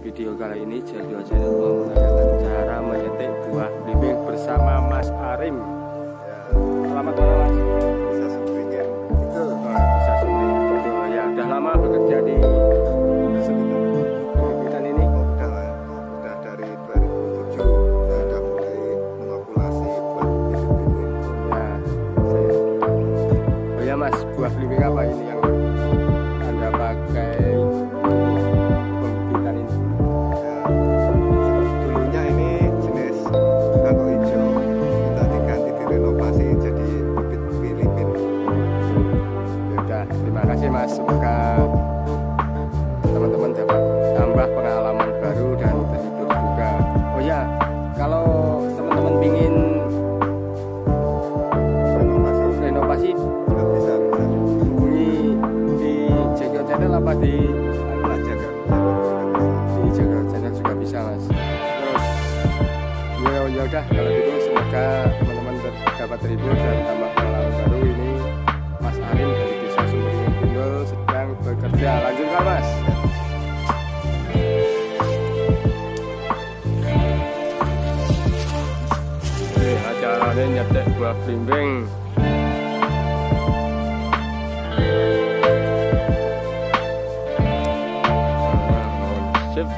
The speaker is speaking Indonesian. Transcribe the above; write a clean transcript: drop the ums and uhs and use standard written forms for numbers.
Video kali ini Jago Channel mau menanyakan cara menyetek buah blimbing bersama Mas Arim. Selamat malam Mas. Bisa sumring ya? Itu. Bisa sumring. Betul ya. Udah lama bekerja di pembibitan ini? Udah dari 2007. Saya udah mulai mengopulasi buat bibit blimbing. Ya. Oh ya Mas, buah blimbing apa ini yang Anda pakai? Terima kasih Mas, semoga teman-teman dapat tambah pengalaman baru dan terhibur juga. Oh ya, kalau teman-teman ingin renovasi bisa hubungi di Jago Channel apa di Jago Channel juga bisa Mas. Terus ya udah kalau gitu semoga teman-teman dapat terhibur dan tambah pengalaman baru. Ini Mas Arim dari sedang bekerja. Lanjutkan Mas. Acaranya nyetek buah blimbing. Sip.